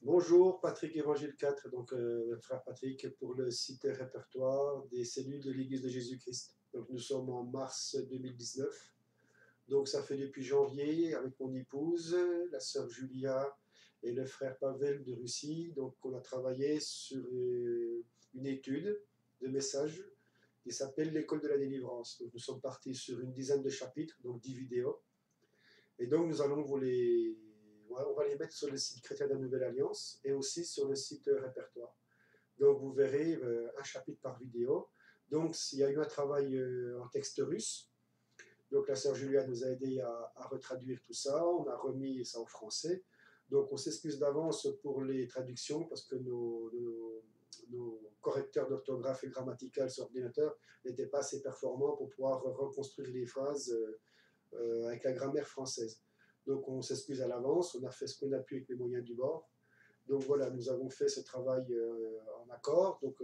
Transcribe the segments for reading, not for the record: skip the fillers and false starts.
Bonjour, Patrick Évangile 4, donc frère Patrick, pour le site répertoire des cellules de l'Église de Jésus-Christ. Donc nous sommes en mars 2019. Donc ça fait depuis janvier avec mon épouse, la sœur Julia et le frère Pavel de Russie. Donc on a travaillé sur une étude de messages qui s'appelle l'école de la délivrance. Donc nous sommes partis sur une dizaine de chapitres, donc 10 vidéos. Et donc, nous allons on va les mettre sur le site Chrétien de la Nouvelle Alliance et aussi sur le site Répertoire. Donc, vous verrez un chapitre par vidéo. Donc, il y a eu un travail en texte russe. Donc, la sœur Julia nous a aidé à retraduire tout ça. On a remis ça en français. Donc, on s'excuse d'avance pour les traductions parce que nos correcteurs d'orthographe et grammaticales sur ordinateur n'étaient pas assez performants pour pouvoir reconstruire les phrases avec la grammaire française. Donc on s'excuse à l'avance, on a fait ce qu'on a pu avec les moyens du bord. Donc voilà, nous avons fait ce travail en accord, donc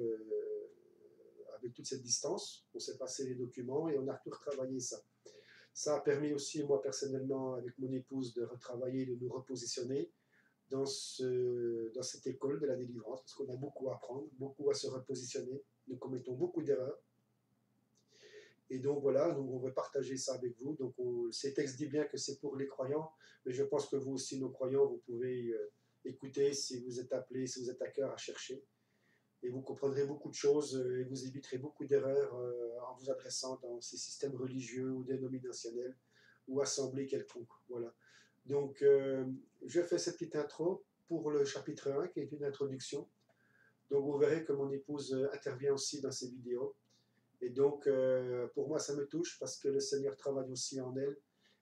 avec toute cette distance, on s'est passé les documents et on a tout retravaillé ça. Ça a permis aussi, moi personnellement, avec mon épouse, de retravailler, de nous repositionner dans cette école de la délivrance, parce qu'on a beaucoup à apprendre, beaucoup à se repositionner. Nous commettons beaucoup d'erreurs. Et donc voilà, donc on veut partager ça avec vous. Donc ces textes disent bien que c'est pour les croyants, mais je pense que vous aussi, nos croyants, vous pouvez écouter si vous êtes appelés, si vous êtes à cœur à chercher. Et vous comprendrez beaucoup de choses et vous éviterez beaucoup d'erreurs en vous adressant dans ces systèmes religieux ou dénominationnels ou assemblées quelconques. Voilà. Donc je fais cette petite intro pour le chapitre 1 qui est une introduction. Donc vous verrez que mon épouse intervient aussi dans ces vidéos. Et donc, pour moi, ça me touche parce que le Seigneur travaille aussi en elle.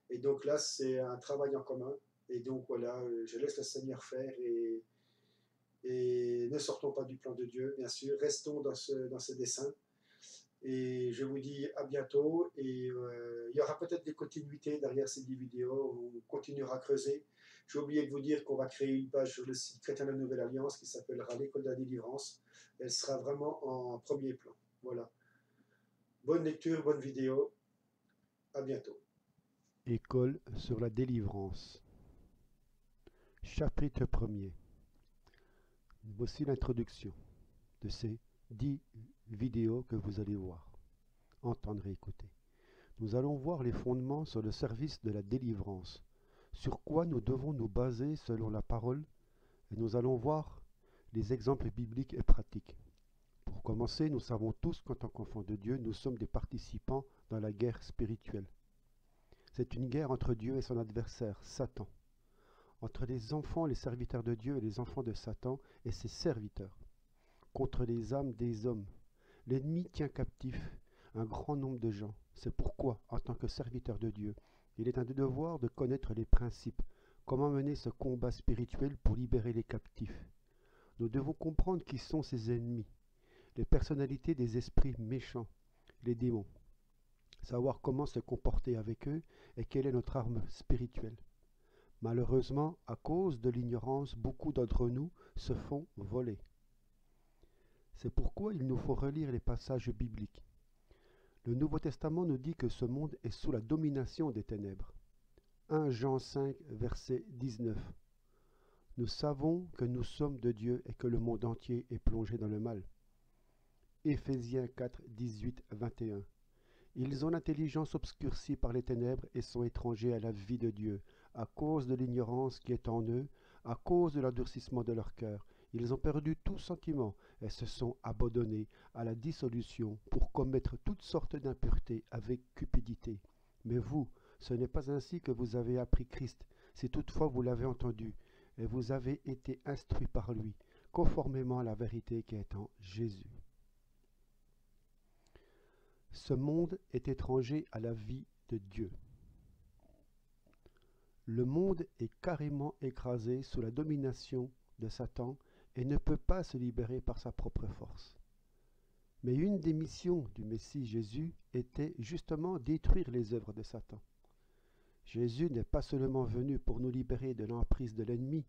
Et donc là, c'est un travail en commun. Et donc voilà, je laisse le Seigneur faire et ne sortons pas du plan de Dieu, bien sûr. Restons dans ce dessein. Et je vous dis à bientôt. Et il y aura peut-être des continuités derrière ces 10 vidéos. On continuera à creuser. J'ai oublié de vous dire qu'on va créer une page sur le site Chrétien de la Nouvelle Alliance qui s'appellera l'École de la Délivrance. Elle sera vraiment en premier plan. Voilà. Bonne lecture, bonne vidéo. À bientôt. École sur la délivrance. Chapitre 1er. Voici l'introduction de ces 10 vidéos que vous allez voir, entendre et écouter. Nous allons voir les fondements sur le service de la délivrance, sur quoi nous devons nous baser selon la parole, et nous allons voir les exemples bibliques et pratiques. Pour commencer, nous savons tous qu'en tant qu'enfants de Dieu, nous sommes des participants dans la guerre spirituelle. C'est une guerre entre Dieu et son adversaire, Satan, entre les enfants, les serviteurs de Dieu et les enfants de Satan et ses serviteurs, contre les âmes des hommes. L'ennemi tient captif un grand nombre de gens. C'est pourquoi, en tant que serviteur de Dieu, il est un devoir de connaître les principes, comment mener ce combat spirituel pour libérer les captifs. Nous devons comprendre qui sont ses ennemis, les personnalités des esprits méchants, les démons, savoir comment se comporter avec eux et quelle est notre arme spirituelle. Malheureusement, à cause de l'ignorance, beaucoup d'entre nous se font voler. C'est pourquoi il nous faut relire les passages bibliques. Le Nouveau Testament nous dit que ce monde est sous la domination des ténèbres. 1 Jean 5, verset 19. Nous savons que nous sommes de Dieu et que le monde entier est plongé dans le mal. Éphésiens 4, 18, 21. Ils ont l'intelligence obscurcie par les ténèbres et sont étrangers à la vie de Dieu, à cause de l'ignorance qui est en eux, à cause de l'endurcissement de leur cœur. Ils ont perdu tout sentiment et se sont abandonnés à la dissolution pour commettre toutes sortes d'impuretés avec cupidité. Mais vous, ce n'est pas ainsi que vous avez appris Christ, si toutefois vous l'avez entendu, et vous avez été instruits par lui, conformément à la vérité qui est en Jésus. Ce monde est étranger à la vie de Dieu. Le monde est carrément écrasé sous la domination de Satan et ne peut pas se libérer par sa propre force. Mais une des missions du Messie Jésus était justement détruire les œuvres de Satan. Jésus n'est pas seulement venu pour nous libérer de l'emprise de l'ennemi,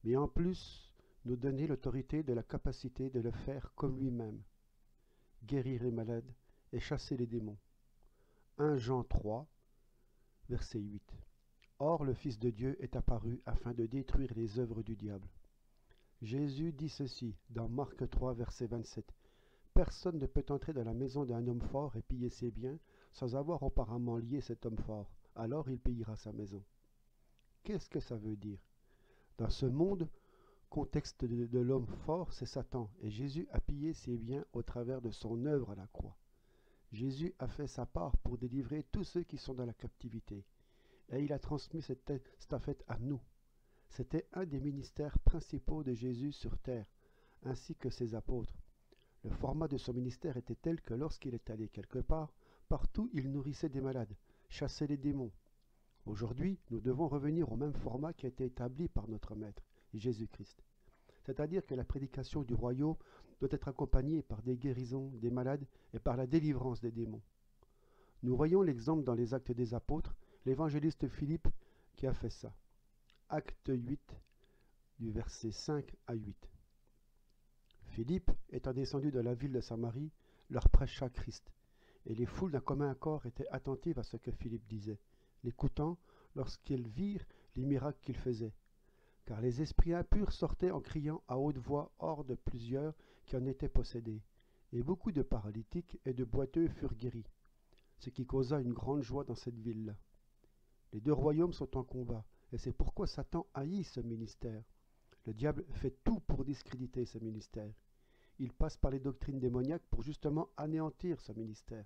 mais en plus nous donner l'autorité de la capacité de le faire comme lui-même, guérir les malades et chasser les démons. 1 Jean 3, verset 8. Or le Fils de Dieu est apparu afin de détruire les œuvres du diable. Jésus dit ceci dans Marc 3, verset 27. Personne ne peut entrer dans la maison d'un homme fort et piller ses biens sans avoir auparavant lié cet homme fort. Alors il pillera sa maison. Qu'est-ce que ça veut dire? Dans ce monde, contexte de l'homme fort, c'est Satan, et Jésus a pillé ses biens au travers de son œuvre à la croix. Jésus a fait sa part pour délivrer tous ceux qui sont dans la captivité, et il a transmis cette stafette à nous. C'était un des ministères principaux de Jésus sur terre, ainsi que ses apôtres. Le format de son ministère était tel que lorsqu'il est allé quelque part, partout il nourrissait des malades, chassait les démons. Aujourd'hui, nous devons revenir au même format qui a été établi par notre Maître, Jésus-Christ. C'est-à-dire que la prédication du royaume doit être accompagnée par des guérisons des malades et par la délivrance des démons. Nous voyons l'exemple dans les Actes des Apôtres, l'évangéliste Philippe qui a fait ça. Acte 8, du verset 5 à 8. Philippe, étant descendu de la ville de Samarie, leur prêcha Christ, et les foules d'un commun accord étaient attentives à ce que Philippe disait, l'écoutant lorsqu'ils virent les miracles qu'il faisait. Car les esprits impurs sortaient en criant à haute voix hors de plusieurs qui en étaient possédés, et beaucoup de paralytiques et de boiteux furent guéris, ce qui causa une grande joie dans cette ville-là. Les deux royaumes sont en combat, et c'est pourquoi Satan haït ce ministère. Le diable fait tout pour discréditer ce ministère. Il passe par les doctrines démoniaques pour justement anéantir ce ministère.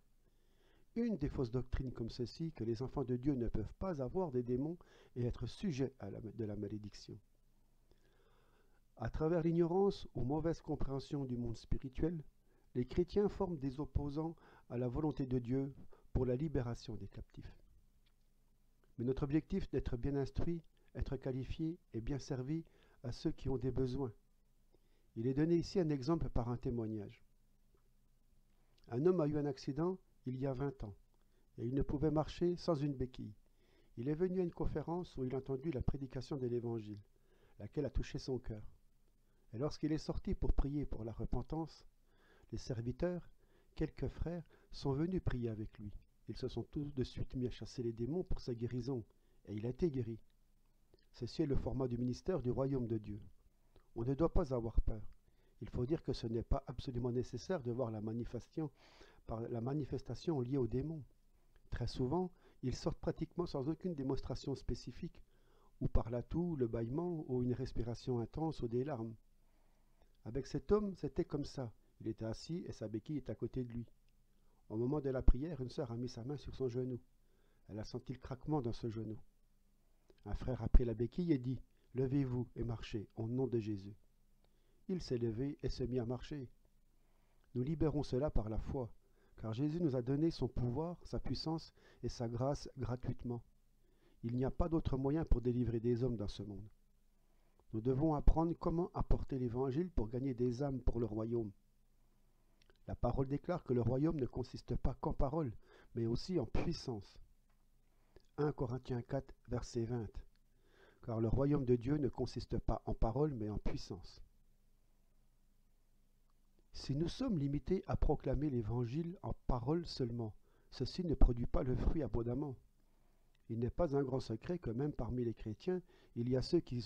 Une des fausses doctrines comme ceci, que les enfants de Dieu ne peuvent pas avoir des démons et être sujets de la malédiction. À travers l'ignorance ou mauvaise compréhension du monde spirituel, les chrétiens forment des opposants à la volonté de Dieu pour la libération des captifs. Mais notre objectif d'être bien instruit, être qualifié et bien servi à ceux qui ont des besoins. Il est donné ici un exemple par un témoignage. Un homme a eu un accident il y a 20 ans, et il ne pouvait marcher sans une béquille. Il est venu à une conférence où il a entendu la prédication de l'Évangile, laquelle a touché son cœur. Et lorsqu'il est sorti pour prier pour la repentance, les serviteurs, quelques frères, sont venus prier avec lui. Ils se sont tous de suite mis à chasser les démons pour sa guérison, et il a été guéri. Ceci est le format du ministère du royaume de Dieu. On ne doit pas avoir peur. Il faut dire que ce n'est pas absolument nécessaire de voir la manifestation liée aux démons. Très souvent, ils sortent pratiquement sans aucune démonstration spécifique, ou par la toux, le bâillement, ou une respiration intense, ou des larmes. Avec cet homme, c'était comme ça. Il était assis et sa béquille est à côté de lui. Au moment de la prière, une sœur a mis sa main sur son genou. Elle a senti le craquement dans ce genou. Un frère a pris la béquille et dit « Levez-vous et marchez, au nom de Jésus ». Il s'est levé et s'est mis à marcher. Nous libérons cela par la foi, car Jésus nous a donné son pouvoir, sa puissance et sa grâce gratuitement. Il n'y a pas d'autre moyen pour délivrer des hommes dans ce monde. Nous devons apprendre comment apporter l'Évangile pour gagner des âmes pour le royaume. La parole déclare que le royaume ne consiste pas qu'en parole, mais aussi en puissance. 1 Corinthiens 4, verset 20. Car le royaume de Dieu ne consiste pas en parole, mais en puissance. Si nous sommes limités à proclamer l'Évangile en parole seulement, ceci ne produit pas le fruit abondamment. Il n'est pas un grand secret que même parmi les chrétiens, il y a ceux qui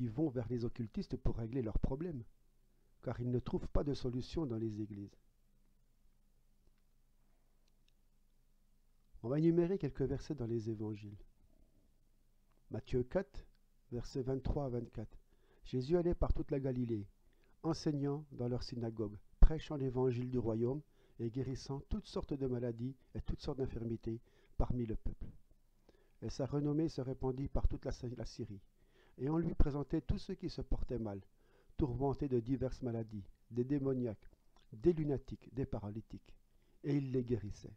vont vers les occultistes pour régler leurs problèmes, car ils ne trouvent pas de solution dans les églises. On va énumérer quelques versets dans les évangiles. Matthieu 4, versets 23 à 24. Jésus allait par toute la Galilée, enseignant dans leur synagogue, prêchant l'évangile du royaume et guérissant toutes sortes de maladies et toutes sortes d'infirmités parmi le peuple. Et sa renommée se répandit par toute la Syrie. Et on lui présentait tous ceux qui se portaient mal, tourmentés de diverses maladies, des démoniaques, des lunatiques, des paralytiques, et il les guérissait.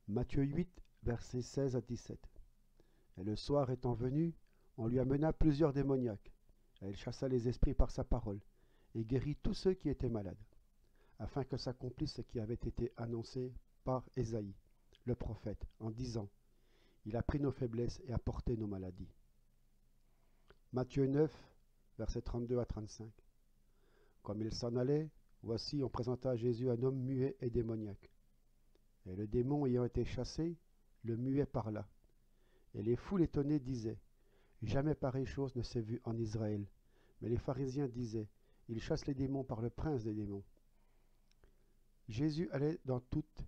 Matthieu 8, versets 16 à 17. Et le soir étant venu, on lui amena plusieurs démoniaques, et il chassa les esprits par sa parole, et guérit tous ceux qui étaient malades, afin que s'accomplisse ce qui avait été annoncé par Ésaïe, le prophète, en disant « Il a pris nos faiblesses et a porté nos maladies ». Matthieu 9, versets 32 à 35. Comme il s'en allait, voici, on présenta à Jésus un homme muet et démoniaque. Et le démon ayant été chassé, le muet parla. Et les foules étonnées disaient, Jamais pareille chose ne s'est vue en Israël. Mais les pharisiens disaient, il chasse les démons par le prince des démons. Jésus allait dans toutes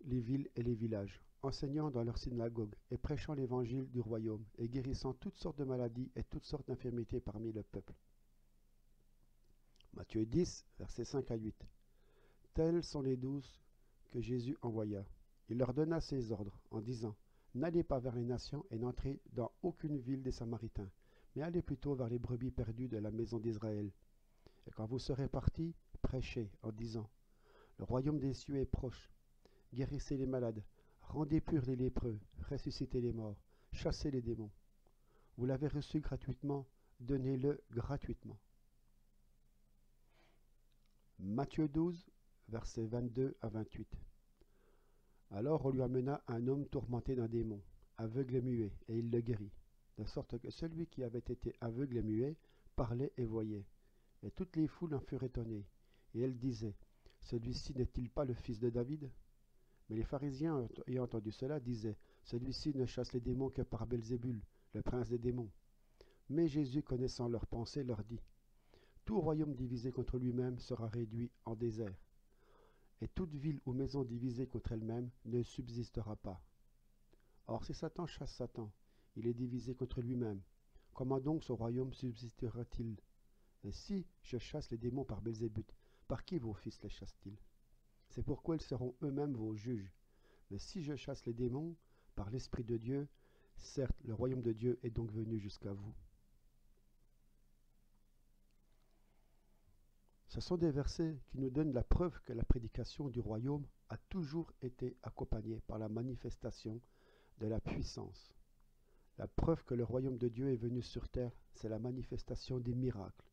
les villes et les villages, enseignant dans leurs synagogues et prêchant l'évangile du royaume et guérissant toutes sortes de maladies et toutes sortes d'infirmités parmi le peuple. Matthieu 10, versets 5 à 8. Tels sont les 12 que Jésus envoya. Il leur donna ses ordres en disant, n'allez pas vers les nations et n'entrez dans aucune ville des Samaritains, mais allez plutôt vers les brebis perdues de la maison d'Israël. Et quand vous serez partis, prêchez en disant, le royaume des cieux est proche. Guérissez les malades, rendez purs les lépreux, ressuscitez les morts, chassez les démons. Vous l'avez reçu gratuitement, donnez-le gratuitement. Matthieu 12, versets 22 à 28. Alors on lui amena un homme tourmenté d'un démon, aveugle et muet, et il le guérit, de sorte que celui qui avait été aveugle et muet parlait et voyait. Et toutes les foules en furent étonnées, et elles disaient, celui-ci n'est-il pas le fils de David? Mais les pharisiens, ayant entendu cela, disaient, celui-ci ne chasse les démons que par Belzébul, le prince des démons. Mais Jésus, connaissant leurs pensées, leur dit, tout royaume divisé contre lui-même sera réduit en désert, et toute ville ou maison divisée contre elle-même ne subsistera pas. Or, si Satan chasse Satan, il est divisé contre lui-même. Comment donc son royaume subsistera-t-il? Et si je chasse les démons par Belzébuth, par qui vos fils les chassent-ils? C'est pourquoi ils seront eux-mêmes vos juges. Mais si je chasse les démons par l'Esprit de Dieu, certes, le royaume de Dieu est donc venu jusqu'à vous. Ce sont des versets qui nous donnent la preuve que la prédication du royaume a toujours été accompagnée par la manifestation de la puissance. La preuve que le royaume de Dieu est venu sur terre, c'est la manifestation des miracles.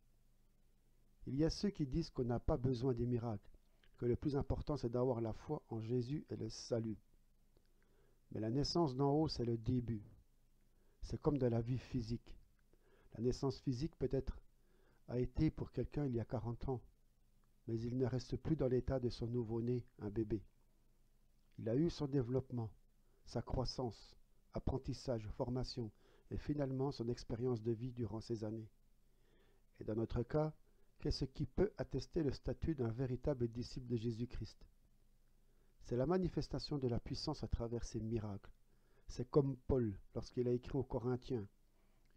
Il y a ceux qui disent qu'on n'a pas besoin des miracles, que le plus important c'est d'avoir la foi en Jésus et le salut. Mais la naissance d'en haut, c'est le début. C'est comme de la vie physique. La naissance physique peut-être a été pour quelqu'un il y a 40 ans, mais il ne reste plus dans l'état de son nouveau-né, un bébé. Il a eu son développement, sa croissance, apprentissage, formation, et finalement son expérience de vie durant ces années. Et dans notre cas, qu'est-ce qui peut attester le statut d'un véritable disciple de Jésus-Christ? C'est la manifestation de la puissance à travers ses miracles. C'est comme Paul, lorsqu'il a écrit aux Corinthiens.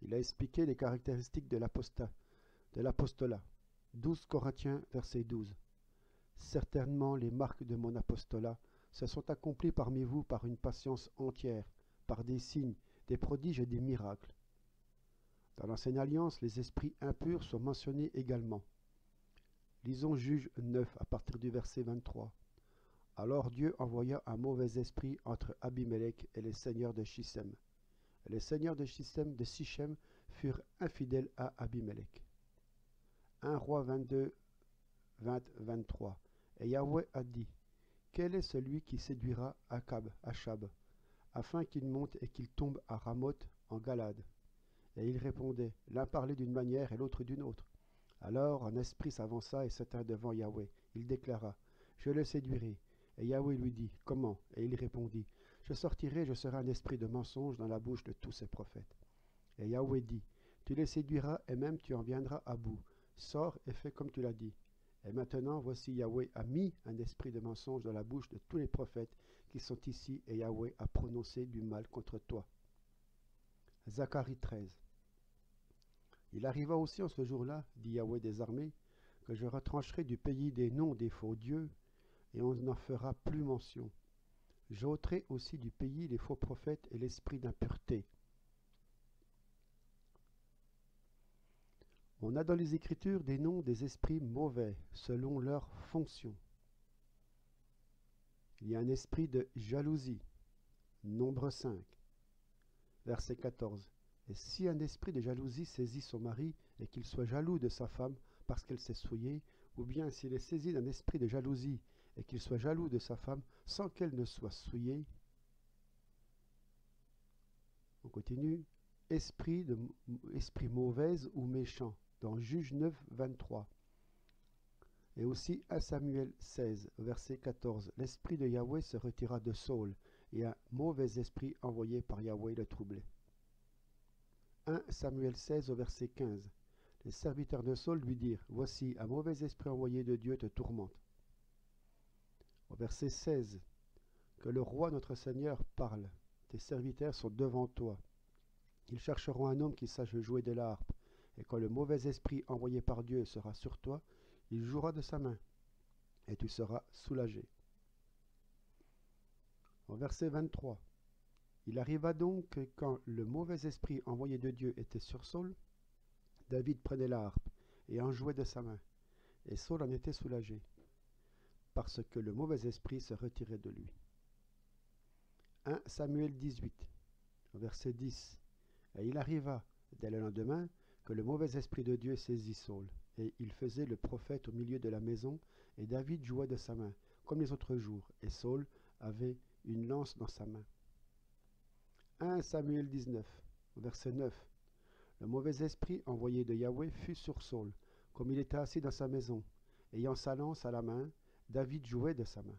Il a expliqué les caractéristiques de l'apostolat. 12 Corinthiens, verset 12. Certainement, les marques de mon apostolat se sont accomplies parmi vous par une patience entière, par des signes, des prodiges et des miracles. Dans l'Ancienne Alliance, les esprits impurs sont mentionnés également. Lisons Juge 9 à partir du verset 23. Alors Dieu envoya un mauvais esprit entre Abimelech et les seigneurs de Sichem. Et les seigneurs de Sichem furent infidèles à Abimelech. 1 Roi 22, 20-23. Et Yahweh a dit, quel est celui qui séduira Achab, afin qu'il monte et qu'il tombe à Ramoth en Galade? Et il répondait, l'un parlait d'une manière et l'autre d'une autre. Alors un esprit s'avança et se tint devant Yahweh. Il déclara, je le séduirai. Et Yahweh lui dit, comment? Et il répondit, je sortirai, je serai un esprit de mensonge dans la bouche de tous ces prophètes. Et Yahweh dit, tu les séduiras et même tu en viendras à bout. Sors et fais comme tu l'as dit. Et maintenant, voici Yahweh a mis un esprit de mensonge dans la bouche de tous les prophètes qui sont ici, et Yahweh a prononcé du mal contre toi. Zacharie 13. Il arriva aussi en ce jour-là, dit Yahweh des armées, que je retrancherai du pays des noms des faux dieux, et on n'en fera plus mention. J'ôterai aussi du pays les faux prophètes et l'esprit d'impureté. On a dans les Écritures des noms des esprits mauvais, selon leur fonction. Il y a un esprit de jalousie, Nombre 5, verset 14. Et si un esprit de jalousie saisit son mari, et qu'il soit jaloux de sa femme parce qu'elle s'est souillée, ou bien s'il est saisi d'un esprit de jalousie, et qu'il soit jaloux de sa femme sans qu'elle ne soit souillée. On continue. Esprit mauvaise ou méchant, dans Juge 9, 23. Et aussi à Samuel 16, verset 14. L'esprit de Yahweh se retira de Saul, et un mauvais esprit envoyé par Yahweh le troublait. 1 Samuel 16 au verset 15. Les serviteurs de Saul lui dirent, « Voici, un mauvais esprit envoyé de Dieu te tourmente. » Au verset 16, « Que le roi notre Seigneur parle. Tes serviteurs sont devant toi. Ils chercheront un homme qui sache jouer de la harpe. Et quand le mauvais esprit envoyé par Dieu sera sur toi, il jouera de sa main. Et tu seras soulagé. » Au verset 23, « Il arriva donc que quand le mauvais esprit envoyé de Dieu était sur Saul, David prenait la harpe et en jouait de sa main. Et Saul en était soulagé, parce que le mauvais esprit se retirait de lui. » 1 Samuel 18, verset 10. « Et il arriva, dès le lendemain, que le mauvais esprit de Dieu saisit Saul, et il faisait le prophète au milieu de la maison, et David jouait de sa main, comme les autres jours, et Saul avait une lance dans sa main. » 1 Samuel 19, verset 9. « Le mauvais esprit envoyé de Yahweh fut sur Saul, comme il était assis dans sa maison, ayant sa lance à la main, David jouait de sa main. »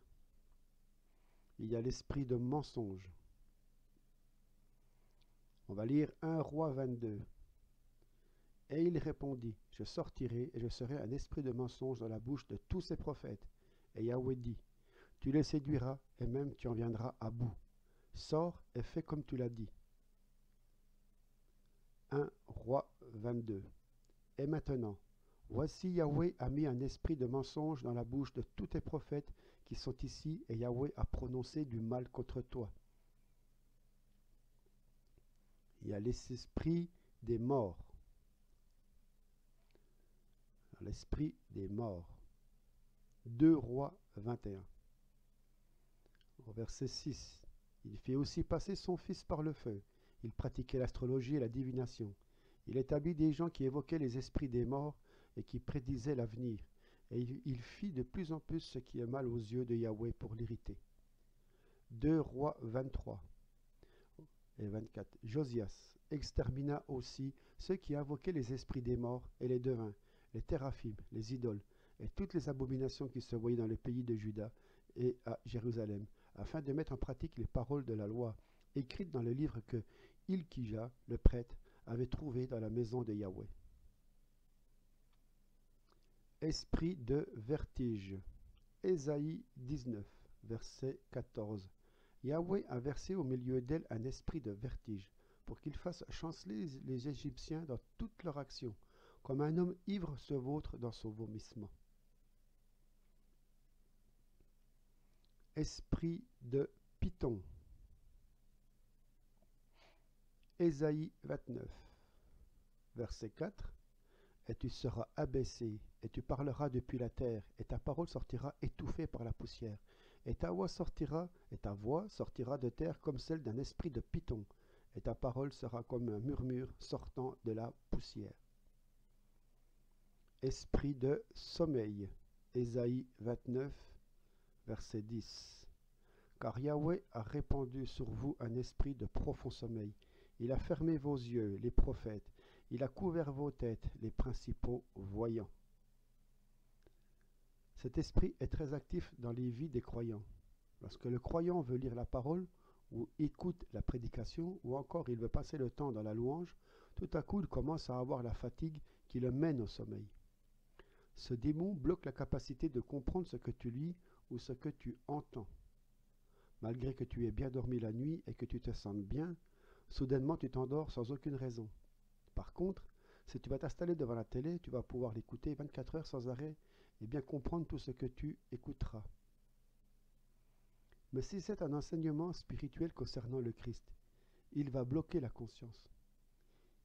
Il y a l'esprit de mensonge. On va lire 1 Roi 22. « Et il répondit, je sortirai et je serai un esprit de mensonge dans la bouche de tous ces prophètes. Et Yahweh dit, tu les séduiras et même tu en viendras à bout. Sors et fais comme tu l'as dit. » 1 Roi 22. « Et maintenant, voici Yahweh a mis un esprit de mensonge dans la bouche de tous tes prophètes qui sont ici, et Yahweh a prononcé du mal contre toi. » Il y a l'esprit des morts. L'esprit des morts. 2 Rois 21. Au verset 6. Il fit aussi passer son fils par le feu. Il pratiquait l'astrologie et la divination. Il établit des gens qui évoquaient les esprits des morts et qui prédisaient l'avenir. Et il fit de plus en plus ce qui est mal aux yeux de Yahweh pour l'irriter. 2 Rois 23 et 24. Josias extermina aussi ceux qui invoquaient les esprits des morts et les devins, les téraphim, les idoles, et toutes les abominations qui se voyaient dans le pays de Juda et à Jérusalem, afin de mettre en pratique les paroles de la loi, écrites dans le livre que Hilkija, le prêtre, avait trouvé dans la maison de Yahweh. Esprit de vertige. Ésaïe 19, verset 14. Yahweh a versé au milieu d'elle un esprit de vertige, pour qu'il fasse chanceler les Égyptiens dans toute leur action, comme un homme ivre se vautre dans son vomissement. Esprit de Python. Ésaïe 29, verset 4. « Et tu seras abaissé, et tu parleras depuis la terre, et ta parole sortira étouffée par la poussière. Et ta voix sortira de terre comme celle d'un esprit de python, et ta parole sera comme un murmure sortant de la poussière. » Esprit de sommeil. Ésaïe 29, verset 10. « Car Yahweh a répandu sur vous un esprit de profond sommeil. Il a fermé vos yeux, les prophètes. Il a couvert vos têtes, les principaux voyants. » Cet esprit est très actif dans les vies des croyants. Lorsque le croyant veut lire la parole, ou écoute la prédication, ou encore il veut passer le temps dans la louange, tout à coup il commence à avoir la fatigue qui le mène au sommeil. Ce démon bloque la capacité de comprendre ce que tu lis ou ce que tu entends. Malgré que tu aies bien dormi la nuit et que tu te sentes bien, soudainement tu t'endors sans aucune raison. Par contre, si tu vas t'installer devant la télé, tu vas pouvoir l'écouter 24 heures sans arrêt et bien comprendre tout ce que tu écouteras. Mais si c'est un enseignement spirituel concernant le Christ, il va bloquer la conscience.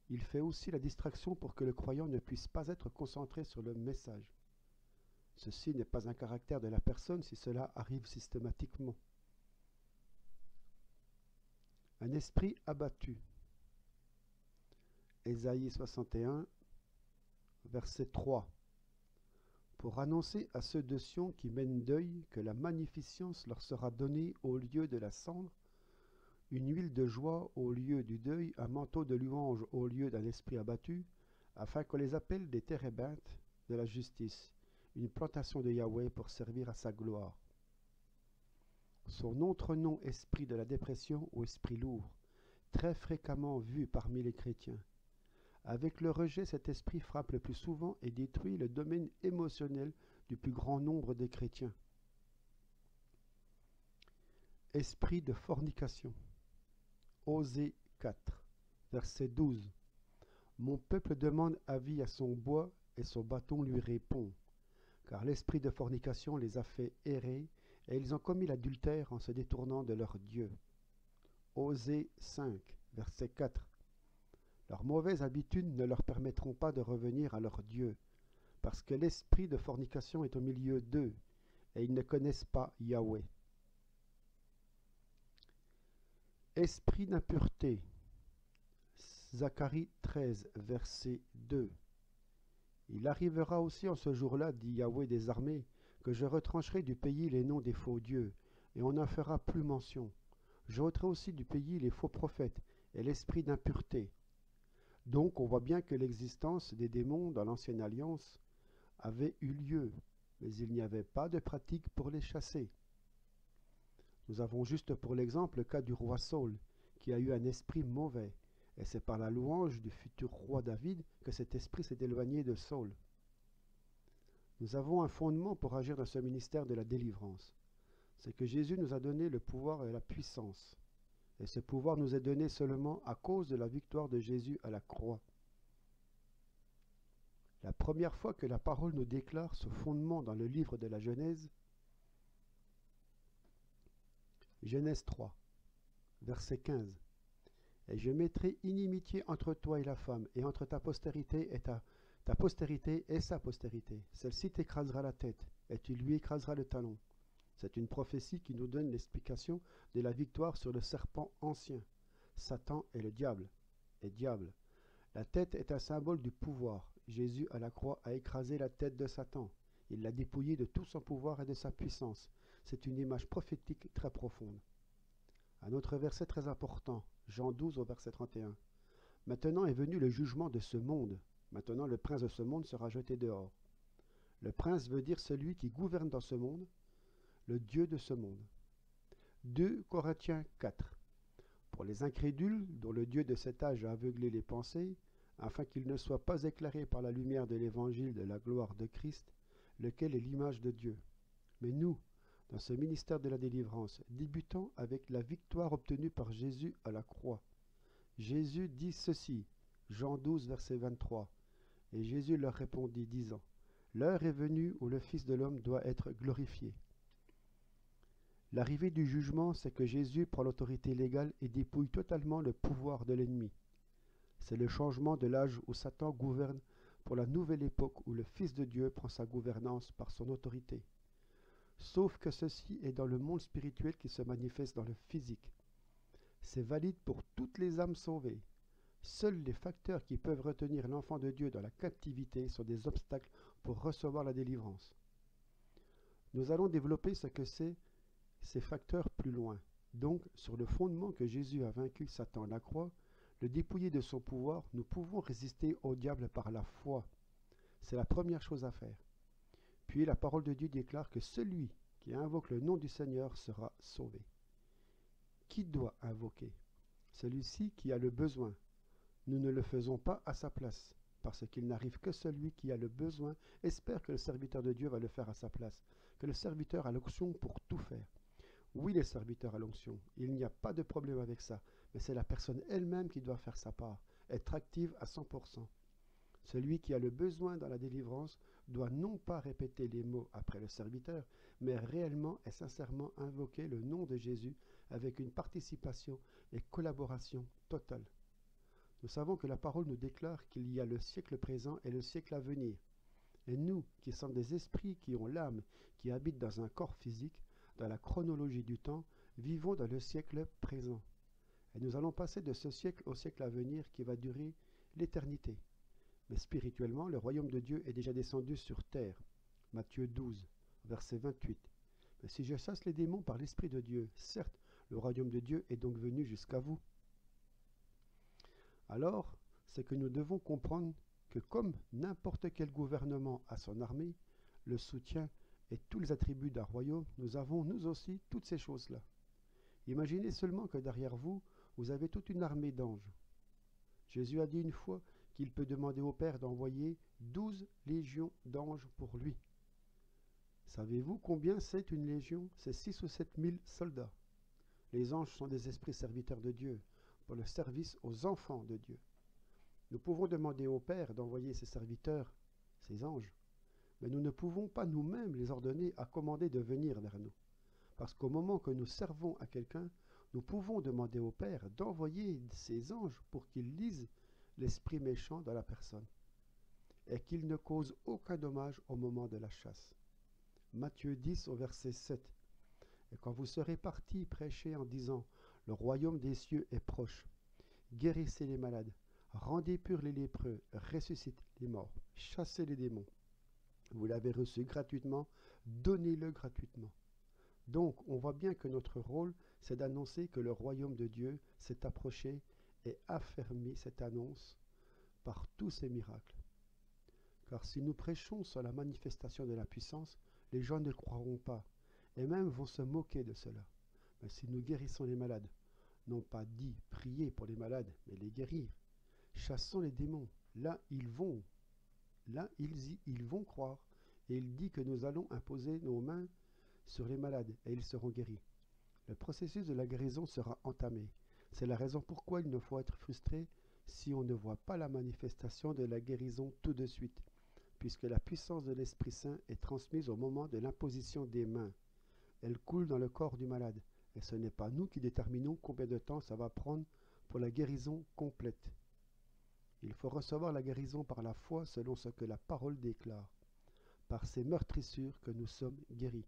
Il fait aussi la distraction pour que le croyant ne puisse pas être concentré sur le message. Ceci n'est pas un caractère de la personne si cela arrive systématiquement. Un esprit abattu. Ésaïe 61, verset 3. Pour annoncer à ceux de Sion qui mènent deuil que la magnificence leur sera donnée au lieu de la cendre, une huile de joie au lieu du deuil, un manteau de louange au lieu d'un esprit abattu, afin qu'on les appelle des térébintes de la justice, une plantation de Yahweh pour servir à sa gloire. Son autre nom, esprit de la dépression ou esprit lourd, très fréquemment vu parmi les chrétiens. Avec le rejet, cet esprit frappe le plus souvent et détruit le domaine émotionnel du plus grand nombre de chrétiens. Esprit de fornication. Osée 4, verset 12. Mon peuple demande avis à son bois et son bâton lui répond, car l'esprit de fornication les a fait errer et ils ont commis l'adultère en se détournant de leur Dieu. Osée 5, verset 4. Leurs mauvaises habitudes ne leur permettront pas de revenir à leur Dieu, parce que l'esprit de fornication est au milieu d'eux, et ils ne connaissent pas Yahweh. Esprit d'impureté. Zacharie 13, verset 2. Il arrivera aussi en ce jour-là, dit Yahweh des armées, que je retrancherai du pays les noms des faux dieux, et on n'en fera plus mention. J'ôterai aussi du pays les faux prophètes et l'esprit d'impureté. Donc on voit bien que l'existence des démons dans l'Ancienne Alliance avait eu lieu, mais il n'y avait pas de pratique pour les chasser. Nous avons juste pour l'exemple le cas du roi Saul, qui a eu un esprit mauvais, et c'est par la louange du futur roi David que cet esprit s'est éloigné de Saul. Nous avons un fondement pour agir dans ce ministère de la délivrance. C'est que Jésus nous a donné le pouvoir et la puissance. Et ce pouvoir nous est donné seulement à cause de la victoire de Jésus à la croix. La première fois que la parole nous déclare ce fondement dans le livre de la Genèse, Genèse 3, verset 15. Et je mettrai inimitié entre toi et la femme, et entre ta postérité et ta postérité et sa postérité. Celle-ci t'écrasera la tête, et tu lui écraseras le talon. C'est une prophétie qui nous donne l'explication de la victoire sur le serpent ancien. Satan est le diable. Et diable. La tête est un symbole du pouvoir. Jésus à la croix a écrasé la tête de Satan. Il l'a dépouillé de tout son pouvoir et de sa puissance. C'est une image prophétique très profonde. Un autre verset très important, Jean 12 au verset 31. Maintenant est venu le jugement de ce monde. Maintenant le prince de ce monde sera jeté dehors. Le prince veut dire celui qui gouverne dans ce monde, le Dieu de ce monde. 2 Corinthiens 4. Pour les incrédules, dont le Dieu de cet âge a aveuglé les pensées, afin qu'ils ne soient pas éclairés par la lumière de l'évangile de la gloire de Christ, lequel est l'image de Dieu. Mais nous, dans ce ministère de la délivrance, débutons avec la victoire obtenue par Jésus à la croix. Jésus dit ceci, Jean 12, verset 23. Et Jésus leur répondit, disant, « L'heure est venue où le Fils de l'homme doit être glorifié. » L'arrivée du jugement, c'est que Jésus prend l'autorité légale et dépouille totalement le pouvoir de l'ennemi. C'est le changement de l'âge où Satan gouverne pour la nouvelle époque où le Fils de Dieu prend sa gouvernance par son autorité. Sauf que ceci est dans le monde spirituel qui se manifeste dans le physique. C'est valide pour toutes les âmes sauvées. Seuls les facteurs qui peuvent retenir l'enfant de Dieu dans la captivité sont des obstacles pour recevoir la délivrance. Nous allons développer ce que c'est ces facteurs plus loin. Donc, sur le fondement que Jésus a vaincu Satan à la croix, le dépouiller de son pouvoir, nous pouvons résister au diable par la foi. C'est la première chose à faire. Puis la parole de Dieu déclare que celui qui invoque le nom du Seigneur sera sauvé. Qui doit invoquer? Celui-ci qui a le besoin. Nous ne le faisons pas à sa place, parce qu'il n'arrive que celui qui a le besoin espère que le serviteur de Dieu va le faire à sa place, que le serviteur a l'onction pour tout faire. Oui, les serviteurs à l'onction, il n'y a pas de problème avec ça, mais c'est la personne elle-même qui doit faire sa part, être active à 100%. Celui qui a le besoin dans la délivrance doit non pas répéter les mots après le serviteur, mais réellement et sincèrement invoquer le nom de Jésus avec une participation et collaboration totale. Nous savons que la parole nous déclare qu'il y a le siècle présent et le siècle à venir. Et nous, qui sommes des esprits qui ont l'âme, qui habitent dans un corps physique, dans la chronologie du temps, vivons dans le siècle présent. Et nous allons passer de ce siècle au siècle à venir qui va durer l'éternité. Mais spirituellement, le royaume de Dieu est déjà descendu sur terre. Matthieu 12, verset 28. Mais si je chasse les démons par l'Esprit de Dieu, certes, le royaume de Dieu est donc venu jusqu'à vous. Alors, c'est que nous devons comprendre que comme n'importe quel gouvernement a son armée, le soutien et tous les attributs d'un royaume, nous avons nous aussi toutes ces choses-là. Imaginez seulement que derrière vous, vous avez toute une armée d'anges. Jésus a dit une fois qu'il peut demander au Père d'envoyer 12 légions d'anges pour lui. Savez-vous combien c'est une légion? C'est 6 ou 7 000 soldats. Les anges sont des esprits serviteurs de Dieu pour le service aux enfants de Dieu. Nous pouvons demander au Père d'envoyer ses serviteurs, ses anges, mais nous ne pouvons pas nous-mêmes les ordonner à commander de venir vers nous. Parce qu'au moment que nous servons à quelqu'un, nous pouvons demander au Père d'envoyer ses anges pour qu'ils lisent l'esprit méchant dans la personne et qu'ils ne causent aucun dommage au moment de la chasse. Matthieu 10 au verset 7. Et quand vous serez partis, prêchez en disant, le royaume des cieux est proche. Guérissez les malades, rendez purs les lépreux, ressuscitez les morts, chassez les démons. Vous l'avez reçu gratuitement, donnez-le gratuitement. Donc, on voit bien que notre rôle, c'est d'annoncer que le royaume de Dieu s'est approché et affermi cette annonce par tous ces miracles. Car si nous prêchons sur la manifestation de la puissance, les gens ne croiront pas, et même vont se moquer de cela. Mais si nous guérissons les malades, non pas dit prier pour les malades, mais les guérir, chassons les démons, là ils vont croire. Et il dit que nous allons imposer nos mains sur les malades, et ils seront guéris. Le processus de la guérison sera entamé. C'est la raison pourquoi il ne faut être frustré si on ne voit pas la manifestation de la guérison tout de suite, puisque la puissance de l'Esprit Saint est transmise au moment de l'imposition des mains. Elle coule dans le corps du malade, et ce n'est pas nous qui déterminons combien de temps ça va prendre pour la guérison complète. Il faut recevoir la guérison par la foi selon ce que la parole déclare. Par ces meurtrissures que nous sommes guéris.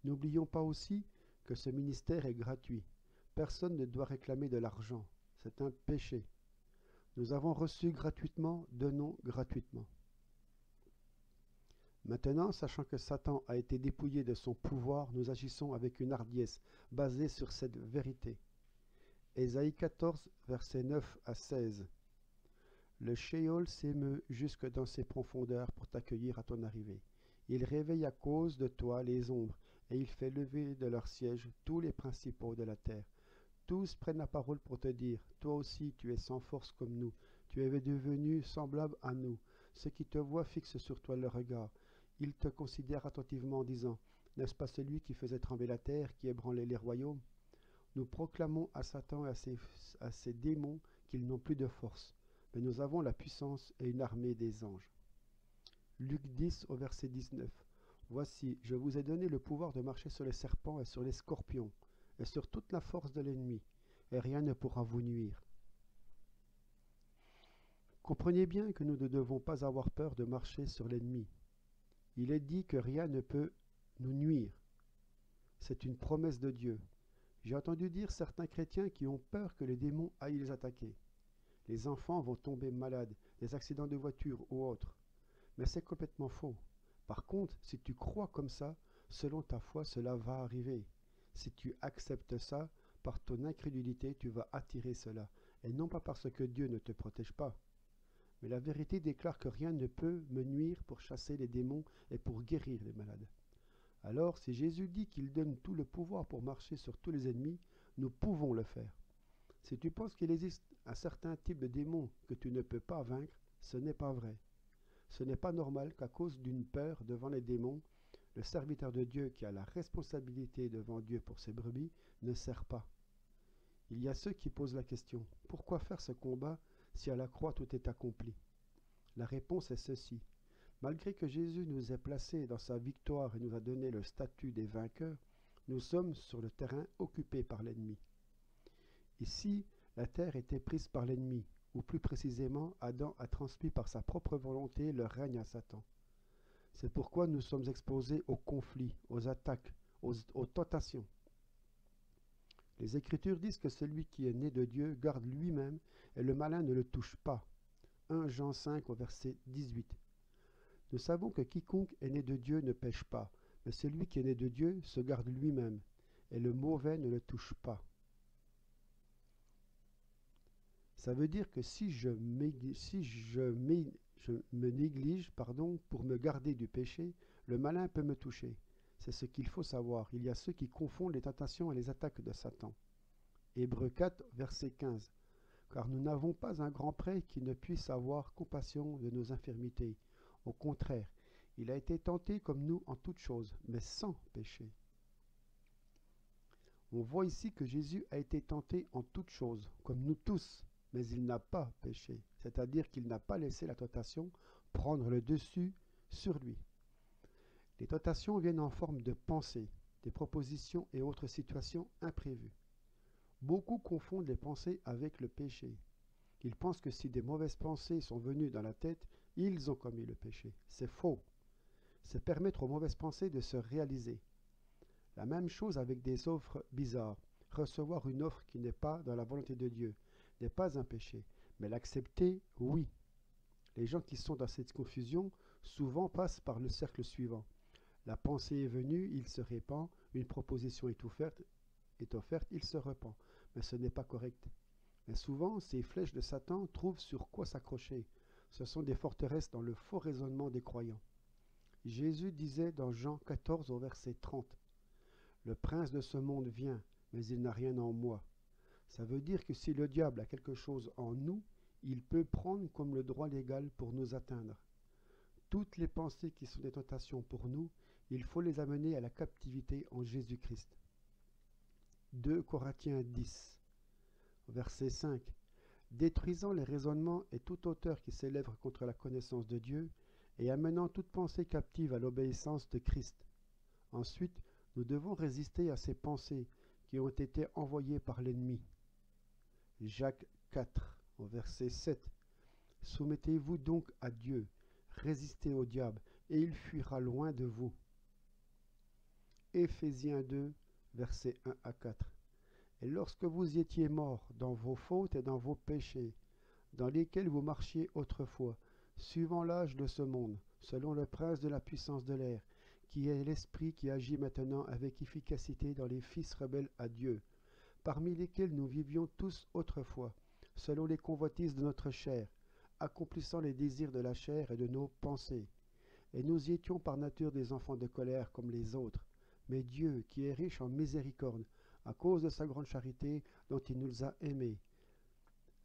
N'oublions pas aussi que ce ministère est gratuit. Personne ne doit réclamer de l'argent. C'est un péché. Nous avons reçu gratuitement, donnons gratuitement. Maintenant, sachant que Satan a été dépouillé de son pouvoir, nous agissons avec une hardiesse basée sur cette vérité. Ésaïe 14, versets 9 à 16. Le Sheol s'émeut jusque dans ses profondeurs pour t'accueillir à ton arrivée. Il réveille à cause de toi les ombres, et il fait lever de leur siège tous les principaux de la terre. Tous prennent la parole pour te dire, toi aussi tu es sans force comme nous, tu es devenu semblable à nous. Ceux qui te voient fixent sur toi le regard. Ils te considèrent attentivement en disant, n'est-ce pas celui qui faisait trembler la terre, qui ébranlait les royaumes? Nous proclamons à Satan et à ses démons qu'ils n'ont plus de force, mais nous avons la puissance et une armée des anges. Luc 10 au verset 19. Voici, je vous ai donné le pouvoir de marcher sur les serpents et sur les scorpions, et sur toute la force de l'ennemi, et rien ne pourra vous nuire. Comprenez bien que nous ne devons pas avoir peur de marcher sur l'ennemi. Il est dit que rien ne peut nous nuire. C'est une promesse de Dieu. J'ai entendu dire certains chrétiens qui ont peur que les démons aillent les attaquer. Les enfants vont tomber malades, des accidents de voiture ou autres. Mais c'est complètement faux. Par contre, si tu crois comme ça, selon ta foi, cela va arriver. Si tu acceptes ça, par ton incrédulité, tu vas attirer cela. Et non pas parce que Dieu ne te protège pas. Mais la vérité déclare que rien ne peut me nuire pour chasser les démons et pour guérir les malades. Alors, si Jésus dit qu'il donne tout le pouvoir pour marcher sur tous les ennemis, nous pouvons le faire. Si tu penses qu'il existe un certain type de démon que tu ne peux pas vaincre, ce n'est pas vrai. Ce n'est pas normal qu'à cause d'une peur devant les démons, le serviteur de Dieu qui a la responsabilité devant Dieu pour ses brebis ne sert pas. Il y a ceux qui posent la question, pourquoi faire ce combat si à la croix tout est accompli? La réponse est ceci. Malgré que Jésus nous ait placés dans sa victoire et nous a donné le statut des vainqueurs, nous sommes sur le terrain occupé par l'ennemi. Ici, la terre était prise par l'ennemi, ou plus précisément, Adam a transmis par sa propre volonté le règne à Satan. C'est pourquoi nous sommes exposés aux conflits, aux attaques, aux tentations. Les Écritures disent que celui qui est né de Dieu garde lui-même et le malin ne le touche pas. 1 Jean 5 au verset 18. Nous savons que quiconque est né de Dieu ne pêche pas, mais celui qui est né de Dieu se garde lui-même, et le mauvais ne le touche pas. Ça veut dire que si je me néglige pour me garder du péché, le malin peut me toucher. C'est ce qu'il faut savoir. Il y a ceux qui confondent les tentations et les attaques de Satan. Hébreux 4, verset 15. car nous n'avons pas un grand prêtre qui ne puisse avoir compassion de nos infirmités. Au contraire, il a été tenté comme nous en toutes choses, mais sans péché. On voit ici que Jésus a été tenté en toutes choses, comme nous tous, mais il n'a pas péché, c'est-à-dire qu'il n'a pas laissé la tentation prendre le dessus sur lui. Les tentations viennent en forme de pensées, des propositions et autres situations imprévues. Beaucoup confondent les pensées avec le péché. Ils pensent que si des mauvaises pensées sont venues dans la tête, ils ont commis le péché. C'est faux. C'est permettre aux mauvaises pensées de se réaliser. La même chose avec des offres bizarres. Recevoir une offre qui n'est pas dans la volonté de Dieu n'est pas un péché, mais l'accepter, oui. Les gens qui sont dans cette confusion souvent passent par le cercle suivant. La pensée est venue, il se répand, une proposition est offerte, il se repent. Mais ce n'est pas correct. Mais souvent, ces flèches de Satan trouvent sur quoi s'accrocher. Ce sont des forteresses dans le faux raisonnement des croyants. Jésus disait dans Jean 14 au verset 30, « Le prince de ce monde vient, mais il n'a rien en moi. » Ça veut dire que si le diable a quelque chose en nous, il peut prendre comme le droit légal pour nous atteindre. Toutes les pensées qui sont des tentations pour nous, il faut les amener à la captivité en Jésus-Christ. 2 Corinthiens 10, verset 5. Détruisant les raisonnements et toute hauteur qui s'élève contre la connaissance de Dieu, et amenant toute pensée captive à l'obéissance de Christ. Ensuite, nous devons résister à ces pensées qui ont été envoyées par l'ennemi. Jacques 4, au verset 7. Soumettez-vous donc à Dieu, résistez au diable, et il fuira loin de vous. Éphésiens 2, versets 1 à 4. Et lorsque vous étiez morts dans vos fautes et dans vos péchés, dans lesquels vous marchiez autrefois, suivant l'âge de ce monde, selon le prince de la puissance de l'air, qui est l'esprit qui agit maintenant avec efficacité dans les fils rebelles à Dieu, parmi lesquels nous vivions tous autrefois, selon les convoitises de notre chair, accomplissant les désirs de la chair et de nos pensées. Et nous y étions par nature des enfants de colère comme les autres. Mais Dieu, qui est riche en miséricorde, à cause de sa grande charité dont il nous a aimés.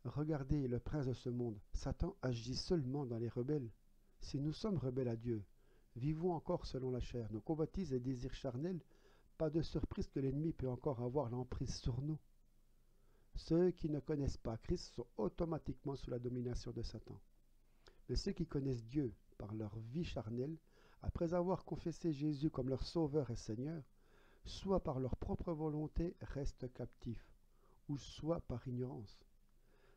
Regardez le prince de ce monde. Satan agit seulement dans les rebelles. Si nous sommes rebelles à Dieu, vivons encore selon la chair, nos convoitises et désirs charnels, pas de surprise que l'ennemi peut encore avoir l'emprise sur nous. Ceux qui ne connaissent pas Christ sont automatiquement sous la domination de Satan. Mais ceux qui connaissent Dieu par leur vie charnelle, après avoir confessé Jésus comme leur Sauveur et Seigneur, soit par leur propre volonté restent captifs, ou soit par ignorance.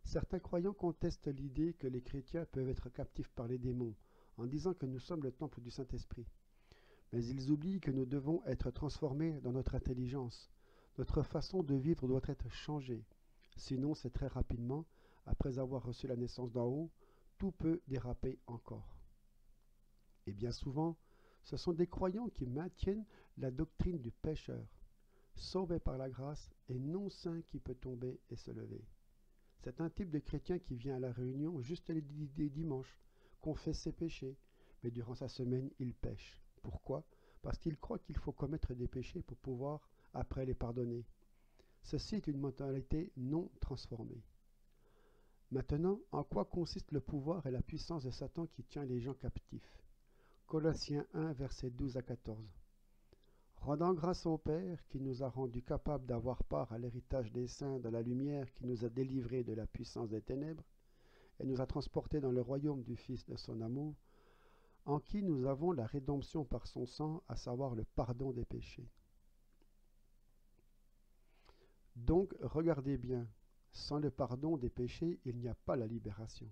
Certains croyants contestent l'idée que les chrétiens peuvent être captifs par les démons, en disant que nous sommes le temple du Saint-Esprit. Mais ils oublient que nous devons être transformés dans notre intelligence. Notre façon de vivre doit être changée. Sinon, c'est très rapidement, après avoir reçu la naissance d'en haut, tout peut déraper encore. Et bien souvent, ce sont des croyants qui maintiennent la doctrine du pécheur, sauvé par la grâce et non saint qui peut tomber et se lever. C'est un type de chrétien qui vient à la réunion juste les dimanches, confesse ses péchés, mais durant sa semaine, il pêche. Pourquoi? Parce qu'il croit qu'il faut commettre des péchés pour pouvoir après les pardonner. Ceci est une mentalité non transformée. Maintenant, en quoi consiste le pouvoir et la puissance de Satan qui tient les gens captifs? Colossiens 1, versets 12 à 14. Rendant grâce au Père qui nous a rendus capables d'avoir part à l'héritage des saints de la lumière, qui nous a délivrés de la puissance des ténèbres et nous a transportés dans le royaume du Fils de son amour, en qui nous avons la rédemption par son sang, à savoir le pardon des péchés. Donc, regardez bien, sans le pardon des péchés, il n'y a pas la libération.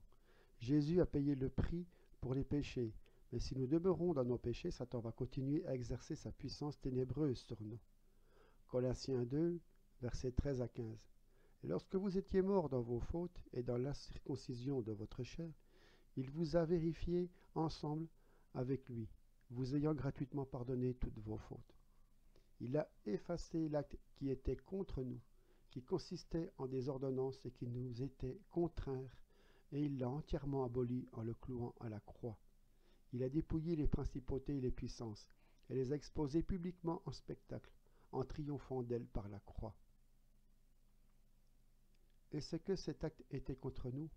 Jésus a payé le prix pour les péchés, mais si nous demeurons dans nos péchés, Satan va continuer à exercer sa puissance ténébreuse sur nous. Colossiens 2, versets 13 à 15. Et lorsque vous étiez morts dans vos fautes et dans la circoncision de votre chair, il vous a vérifié ensemble avec lui, vous ayant gratuitement pardonné toutes vos fautes. Il a effacé l'acte qui était contre nous, qui consistait en des ordonnances et qui nous était contraire, et il l'a entièrement aboli en le clouant à la croix. Il a dépouillé les principautés et les puissances, et les a exposées publiquement en spectacle, en triomphant d'elles par la croix. Et ce que cet acte était contre nous.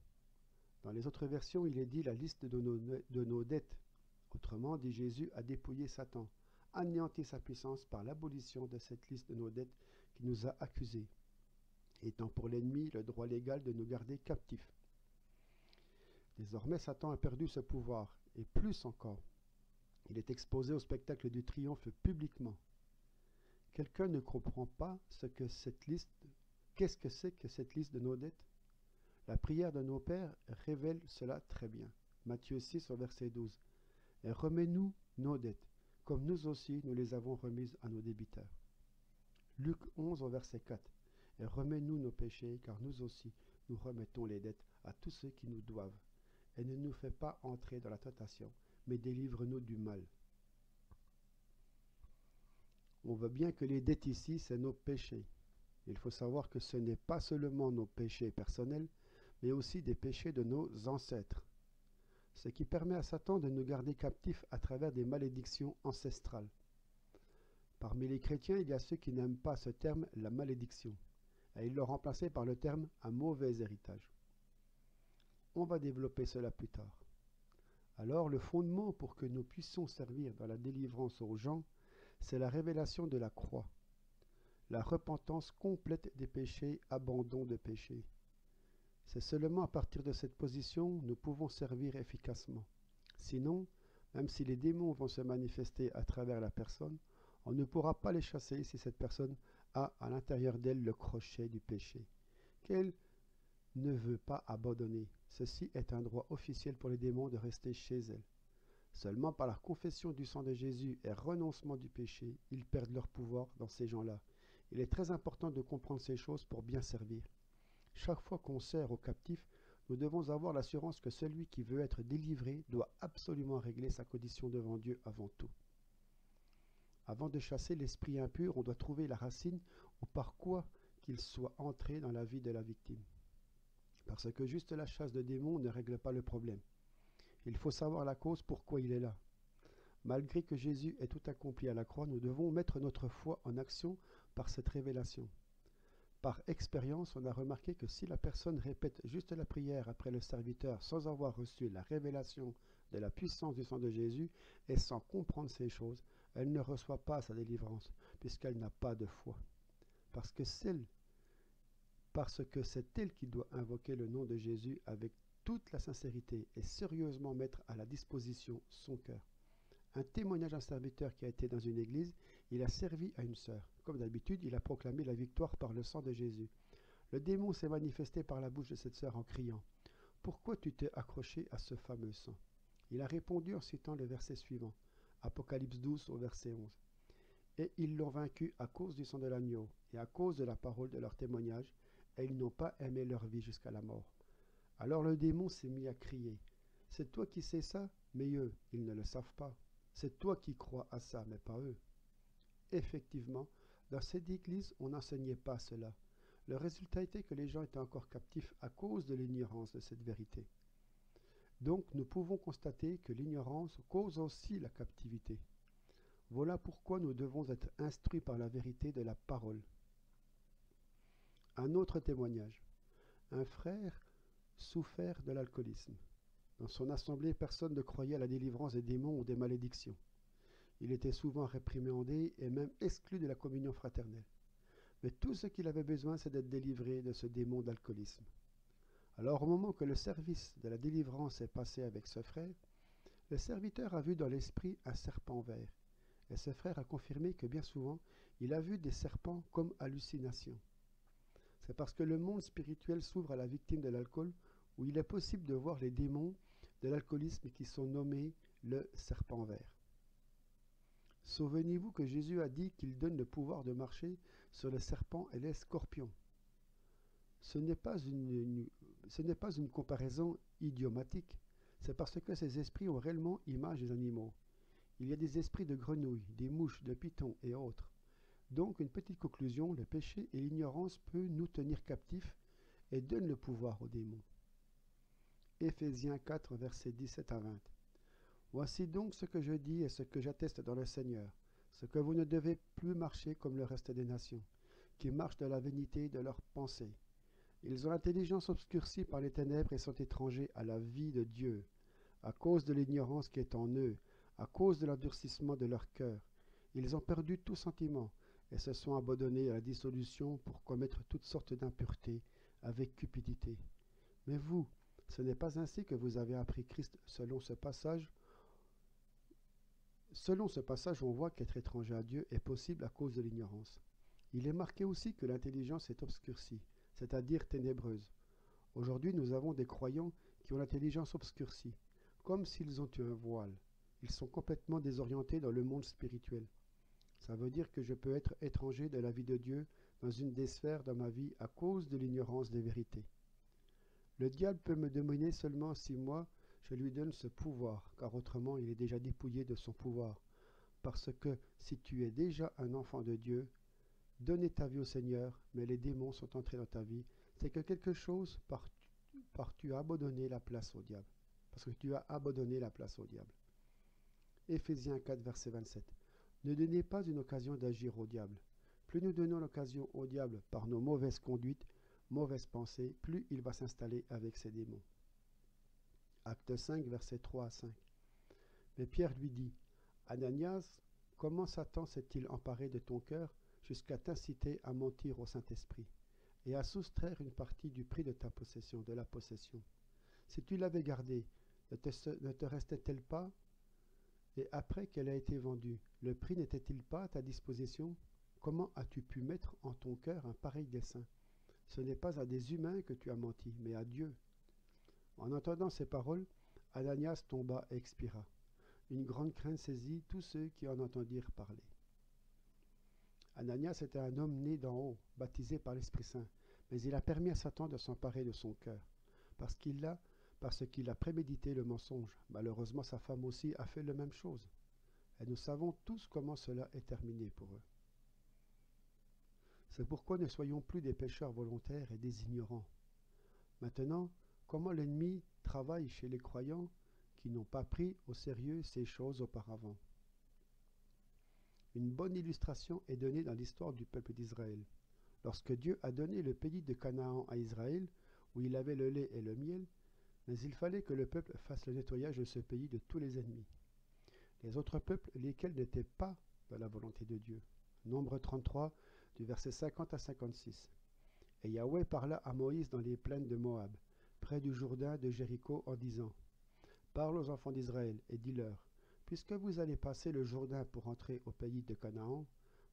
Dans les autres versions, il est dit la liste de nos dettes. Autrement, dit Jésus, a dépouillé Satan, anéanti sa puissance par l'abolition de cette liste de nos dettes qui nous a accusés, étant pour l'ennemi le droit légal de nous garder captifs. Désormais, Satan a perdu ce pouvoir, et plus encore. Il est exposé au spectacle du triomphe publiquement. Quelqu'un ne comprend pas qu'est-ce que c'est que cette liste de nos dettes? La prière de nos pères révèle cela très bien. Matthieu 6 au verset 12. Et remets-nous nos dettes, comme nous aussi nous les avons remises à nos débiteurs. Luc 11 au verset 4. Et remets-nous nos péchés, car nous aussi nous remettons les dettes à tous ceux qui nous doivent. Et ne nous fais pas entrer dans la tentation, mais délivre-nous du mal. On voit bien que les dettes ici, c'est nos péchés. Il faut savoir que ce n'est pas seulement nos péchés personnels, mais aussi des péchés de nos ancêtres. Ce qui permet à Satan de nous garder captifs à travers des malédictions ancestrales. Parmi les chrétiens, il y a ceux qui n'aiment pas ce terme, la malédiction, et ils l'ont remplacé par le terme un mauvais héritage. On va développer cela plus tard. Alors, le fondement pour que nous puissions servir dans la délivrance aux gens, c'est la révélation de la croix, la repentance complète des péchés, abandon de péché. C'est seulement à partir de cette position nous pouvons servir efficacement. Sinon, même si les démons vont se manifester à travers la personne, on ne pourra pas les chasser si cette personne a à l'intérieur d'elle le crochet du péché, qu'elle ne veut pas abandonner. Ceci est un droit officiel pour les démons de rester chez elle. Seulement par la confession du sang de Jésus et renoncement du péché, ils perdent leur pouvoir dans ces gens-là. Il est très important de comprendre ces choses pour bien servir. Chaque fois qu'on sert aux captifs, nous devons avoir l'assurance que celui qui veut être délivré doit absolument régler sa condition devant Dieu avant tout. Avant de chasser l'esprit impur, on doit trouver la racine ou par quoi qu'il soit entré dans la vie de la victime. Parce que juste la chasse de démons ne règle pas le problème. Il faut savoir la cause pourquoi il est là. Malgré que Jésus ait tout accompli à la croix, nous devons mettre notre foi en action par cette révélation. Par expérience, on a remarqué que si la personne répète juste la prière après le serviteur sans avoir reçu la révélation de la puissance du sang de Jésus et sans comprendre ces choses, elle ne reçoit pas sa délivrance, puisqu'elle n'a pas de foi. Parce que c'est elle qui doit invoquer le nom de Jésus avec toute la sincérité et sérieusement mettre à la disposition son cœur. Un témoignage d'un serviteur qui a été dans une église, il a servi à une sœur. Comme d'habitude, il a proclamé la victoire par le sang de Jésus. Le démon s'est manifesté par la bouche de cette sœur en criant « Pourquoi tu t'es accroché à ce fameux sang ?» Il a répondu en citant le verset suivant, Apocalypse 12 au verset 11. Et ils l'ont vaincu à cause du sang de l'agneau et à cause de la parole de leur témoignage, et ils n'ont pas aimé leur vie jusqu'à la mort. Alors le démon s'est mis à crier « C'est toi qui sais ça, mais eux, ils ne le savent pas. C'est toi qui crois à ça, mais pas eux. » Effectivement, dans cette église, on n'enseignait pas cela. Le résultat était que les gens étaient encore captifs à cause de l'ignorance de cette vérité. Donc, nous pouvons constater que l'ignorance cause aussi la captivité. Voilà pourquoi nous devons être instruits par la vérité de la parole. Un autre témoignage. Un frère souffert de l'alcoolisme. Dans son assemblée, personne ne croyait à la délivrance des démons ou des malédictions. Il était souvent réprimandé et même exclu de la communion fraternelle. Mais tout ce qu'il avait besoin, c'est d'être délivré de ce démon d'alcoolisme. Alors, au moment que le service de la délivrance est passé avec ce frère, le serviteur a vu dans l'esprit un serpent vert. Et ce frère a confirmé que bien souvent, il a vu des serpents comme hallucinations. C'est parce que le monde spirituel s'ouvre à la victime de l'alcool où il est possible de voir les démons de l'alcoolisme qui sont nommés le serpent vert. Souvenez-vous que Jésus a dit qu'il donne le pouvoir de marcher sur les serpents et les scorpions. Ce n'est pas une comparaison idiomatique, c'est parce que ces esprits ont réellement image des animaux. Il y a des esprits de grenouilles, des mouches, de pitons et autres. Donc, une petite conclusion, le péché et l'ignorance peuvent nous tenir captifs et donnent le pouvoir aux démons. Éphésiens 4, versets 17 à 20. Voici donc ce que je dis et ce que j'atteste dans le Seigneur, ce que vous ne devez plus marcher comme le reste des nations, qui marchent de la vanité de leurs pensées. Ils ont l'intelligence obscurcie par les ténèbres et sont étrangers à la vie de Dieu, à cause de l'ignorance qui est en eux, à cause de l'endurcissement de leur cœur. Ils ont perdu tout sentiment et se sont abandonnés à la dissolution pour commettre toutes sortes d'impuretés avec cupidité. Mais vous, ce n'est pas ainsi que vous avez appris Christ selon ce passage. Selon ce passage, on voit qu'être étranger à Dieu est possible à cause de l'ignorance. Il est marqué aussi que l'intelligence est obscurcie, c'est-à-dire ténébreuse. Aujourd'hui, nous avons des croyants qui ont l'intelligence obscurcie, comme s'ils ont eu un voile. Ils sont complètement désorientés dans le monde spirituel. Ça veut dire que je peux être étranger de la vie de Dieu dans une des sphères de ma vie à cause de l'ignorance des vérités. Le diable peut me dominer seulement si moi, je lui donne ce pouvoir, car autrement il est déjà dépouillé de son pouvoir. Parce que si tu es déjà un enfant de Dieu, donnez ta vie au Seigneur, mais les démons sont entrés dans ta vie, c'est que quelque chose par tu as abandonné la place au diable. Parce que tu as abandonné la place au diable. Éphésiens 4, verset 27. Ne donnez pas une occasion d'agir au diable. Plus nous donnons l'occasion au diable par nos mauvaises conduites, mauvaises pensées, plus il va s'installer avec ses démons. Acte 5, versets 3 à 5. Mais Pierre lui dit, Ananias, comment Satan s'est-il emparé de ton cœur jusqu'à t'inciter à mentir au Saint-Esprit et à soustraire une partie du prix de ta possession, de la possession? Si tu l'avais gardée, ne te restait-elle pas? Et après qu'elle a été vendue, le prix n'était-il pas à ta disposition? Comment as-tu pu mettre en ton cœur un pareil dessein? Ce n'est pas à des humains que tu as menti, mais à Dieu. En entendant ces paroles, Ananias tomba et expira. Une grande crainte saisit tous ceux qui en entendirent parler. Ananias était un homme né d'en haut, baptisé par l'Esprit Saint, mais il a permis à Satan de s'emparer de son cœur, parce qu'il a prémédité le mensonge. Malheureusement, sa femme aussi a fait la même chose. Et nous savons tous comment cela est terminé pour eux. C'est pourquoi ne soyons plus des pécheurs volontaires et des ignorants. Maintenant, comment l'ennemi travaille chez les croyants qui n'ont pas pris au sérieux ces choses auparavant. Une bonne illustration est donnée dans l'histoire du peuple d'Israël. Lorsque Dieu a donné le pays de Canaan à Israël, où il avait le lait et le miel, mais il fallait que le peuple fasse le nettoyage de ce pays de tous les ennemis. Les autres peuples, lesquels n'étaient pas dans la volonté de Dieu. Nombre 33, du verset 50 à 56. Et Yahweh parla à Moïse dans les plaines de Moab, près du Jourdain de Jéricho, en disant, Parle aux enfants d'Israël et dis-leur, puisque vous allez passer le Jourdain pour entrer au pays de Canaan,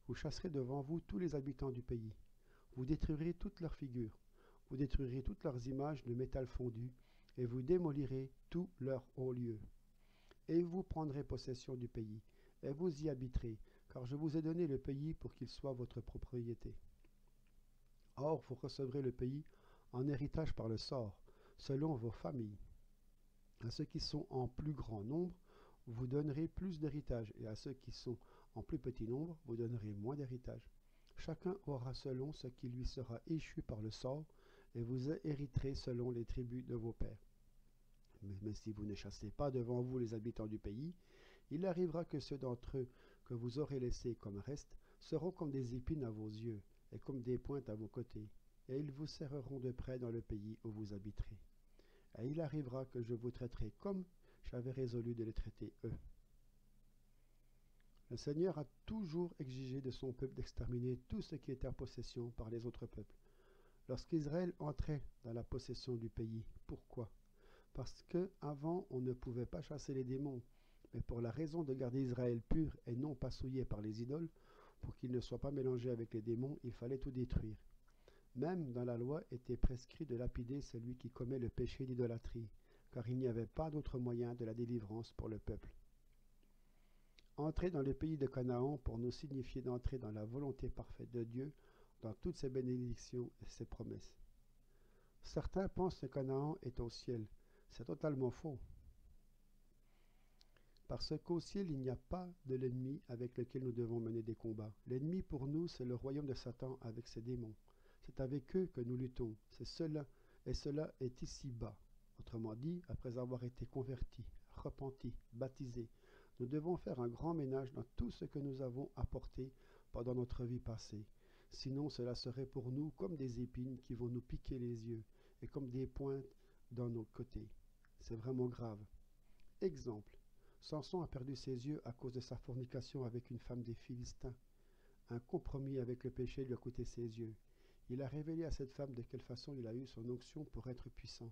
vous chasserez devant vous tous les habitants du pays. Vous détruirez toutes leurs figures, vous détruirez toutes leurs images de métal fondu, et vous démolirez tous leurs hauts lieux. Et vous prendrez possession du pays, et vous y habiterez, car je vous ai donné le pays pour qu'il soit votre propriété. Or, vous recevrez le pays en héritage par le sort, selon vos familles. À ceux qui sont en plus grand nombre, vous donnerez plus d'héritage, et à ceux qui sont en plus petit nombre, vous donnerez moins d'héritage. Chacun aura selon ce qui lui sera échu par le sort, et vous hériterez selon les tribus de vos pères. Mais si vous ne chassez pas devant vous les habitants du pays, il arrivera que ceux d'entre eux que vous aurez laissés comme reste seront comme des épines à vos yeux, et comme des pointes à vos côtés, et ils vous serreront de près dans le pays où vous habiterez. Et il arrivera que je vous traiterai comme j'avais résolu de les traiter eux. Le Seigneur a toujours exigé de son peuple d'exterminer tout ce qui était en possession par les autres peuples. Lorsqu'Israël entrait dans la possession du pays, pourquoi? Parce qu'avant, on ne pouvait pas chasser les démons, mais pour la raison de garder Israël pur et non pas souillé par les idoles, pour qu'il ne soit pas mélangé avec les démons, il fallait tout détruire. Même dans la loi était prescrit de lapider celui qui commet le péché d'idolâtrie, car il n'y avait pas d'autre moyen de la délivrance pour le peuple. Entrer dans le pays de Canaan pour nous signifier d'entrer dans la volonté parfaite de Dieu, dans toutes ses bénédictions et ses promesses. Certains pensent que Canaan est au ciel. C'est totalement faux. Parce qu'au ciel, il n'y a pas de l'ennemi avec lequel nous devons mener des combats. L'ennemi pour nous, c'est le royaume de Satan avec ses démons. C'est avec eux que nous luttons. C'est cela, et cela est ici-bas. Autrement dit, après avoir été convertis, repentis, baptisés, nous devons faire un grand ménage dans tout ce que nous avons apporté pendant notre vie passée. Sinon, cela serait pour nous comme des épines qui vont nous piquer les yeux et comme des pointes dans nos côtés. C'est vraiment grave. Exemple. Samson a perdu ses yeux à cause de sa fornication avec une femme des Philistins. Un compromis avec le péché lui a coûté ses yeux. Il a révélé à cette femme de quelle façon il a eu son onction pour être puissant.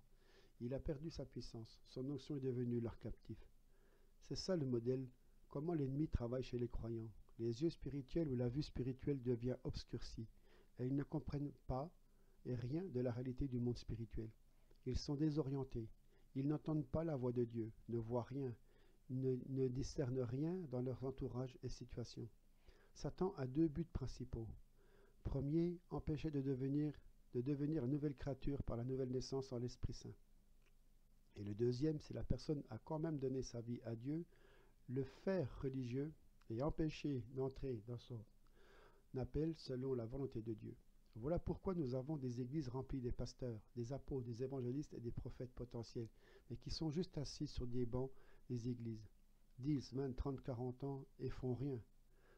Il a perdu sa puissance. Son onction est devenue leur captif. C'est ça le modèle, comment l'ennemi travaille chez les croyants. Les yeux spirituels ou la vue spirituelle devient obscurcie et ils ne comprennent pas et rien de la réalité du monde spirituel. Ils sont désorientés. Ils n'entendent pas la voix de Dieu, ne voient rien, ne discernent rien dans leur entourage et situation. Satan a deux buts principaux. Premier, empêcher de devenir la nouvelle créature par la nouvelle naissance en l'Esprit Saint. Et le deuxième, si la personne a quand même donné sa vie à Dieu, le faire religieux et empêcher d'entrer dans son appel selon la volonté de Dieu. Voilà pourquoi nous avons des églises remplies des pasteurs, des apôtres, des évangélistes et des prophètes potentiels, mais qui sont juste assis sur des bancs des églises, 10, 20, 30, 40 ans et font rien.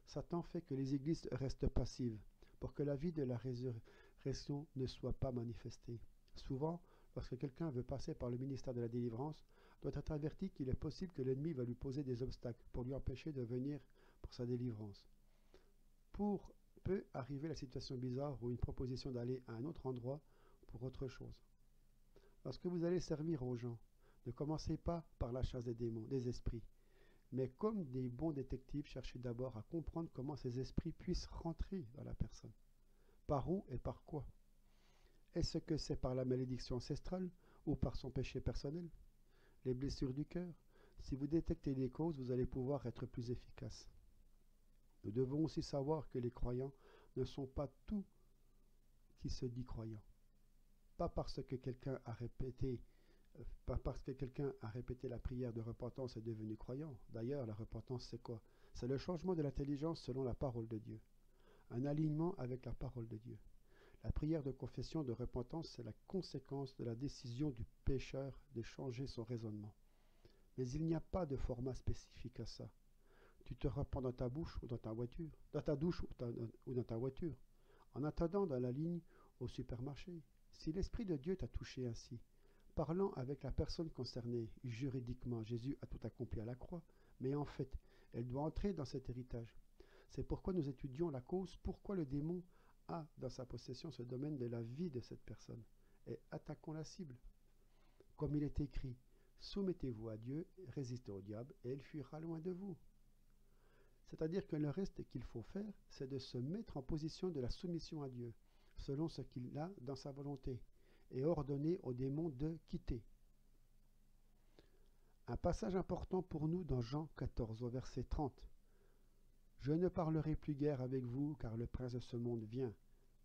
Satan fait que les églises restent passives pour que la vie de la résurrection ne soit pas manifestée. Souvent, lorsque quelqu'un veut passer par le ministère de la délivrance, doit être averti qu'il est possible que l'ennemi va lui poser des obstacles pour lui empêcher de venir pour sa délivrance. Peut arriver la situation bizarre ou une proposition d'aller à un autre endroit pour autre chose. Lorsque vous allez servir aux gens, ne commencez pas par la chasse des démons, des esprits, mais comme des bons détectives, cherchez d'abord à comprendre comment ces esprits puissent rentrer dans la personne. Par où et par quoi? Est-ce que c'est par la malédiction ancestrale ou par son péché personnel? Les blessures du cœur? Si vous détectez les causes, vous allez pouvoir être plus efficace. Nous devons aussi savoir que les croyants ne sont pas tout qui se dit croyant. Pas parce que quelqu'un a répété la prière de repentance est devenu croyant. D'ailleurs, la repentance, c'est quoi? C'est le changement de l'intelligence selon la parole de Dieu. Un alignement avec la parole de Dieu. La prière de confession de repentance, c'est la conséquence de la décision du pécheur de changer son raisonnement. Mais il n'y a pas de format spécifique à ça. Tu te repens dans ta bouche ou dans ta voiture, dans ta douche ou dans ta voiture, en attendant dans la ligne au supermarché. Si l'Esprit de Dieu t'a touché ainsi, parlant avec la personne concernée, juridiquement, Jésus a tout accompli à la croix, mais en fait, elle doit entrer dans cet héritage. C'est pourquoi nous étudions la cause, pourquoi le démon a dans sa possession ce domaine de la vie de cette personne, et attaquons la cible. Comme il est écrit, soumettez-vous à Dieu, résistez au diable, et il fuira loin de vous. C'est-à-dire que le reste qu'il faut faire, c'est de se mettre en position de la soumission à Dieu, selon ce qu'il a dans sa volonté, et ordonner aux démons de quitter. Un passage important pour nous dans Jean 14, au verset 30. « Je ne parlerai plus guère avec vous, car le prince de ce monde vient,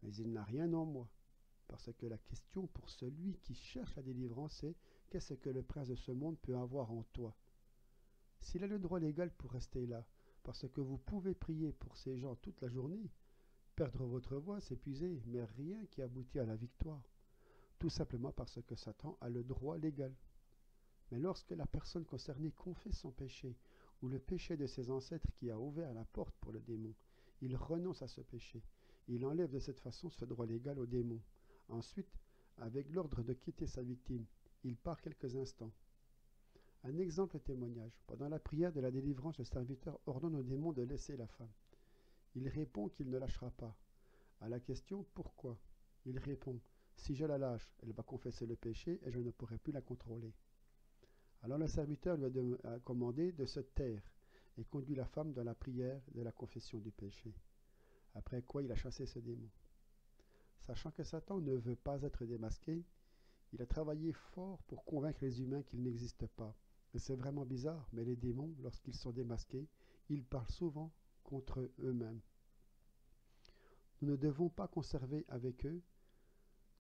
mais il n'a rien en moi. » Parce que la question pour celui qui cherche la délivrance est « Qu'est-ce que le prince de ce monde peut avoir en toi ?» S'il a le droit légal pour rester là, parce que vous pouvez prier pour ces gens toute la journée, perdre votre voix, s'épuiser, mais rien qui aboutit à la victoire. Tout simplement parce que Satan a le droit légal. Mais lorsque la personne concernée confesse son péché, ou le péché de ses ancêtres qui a ouvert la porte pour le démon, il renonce à ce péché. Il enlève de cette façon ce droit légal au démon. Ensuite, avec l'ordre de quitter sa victime, il part quelques instants. Un exemple témoignage. Pendant la prière de la délivrance, le serviteur ordonne au démon de laisser la femme. Il répond qu'il ne lâchera pas. À la question « Pourquoi ?» il répond « Si je la lâche, elle va confesser le péché et je ne pourrai plus la contrôler. » Alors le serviteur lui a commandé de se taire et conduit la femme dans la prière de la confession du péché. Après quoi il a chassé ce démon. Sachant que Satan ne veut pas être démasqué, il a travaillé fort pour convaincre les humains qu'il n'existe pas. Et c'est vraiment bizarre, mais les démons, lorsqu'ils sont démasqués, ils parlent souvent contre eux-mêmes. Nous ne devons pas conserver avec eux,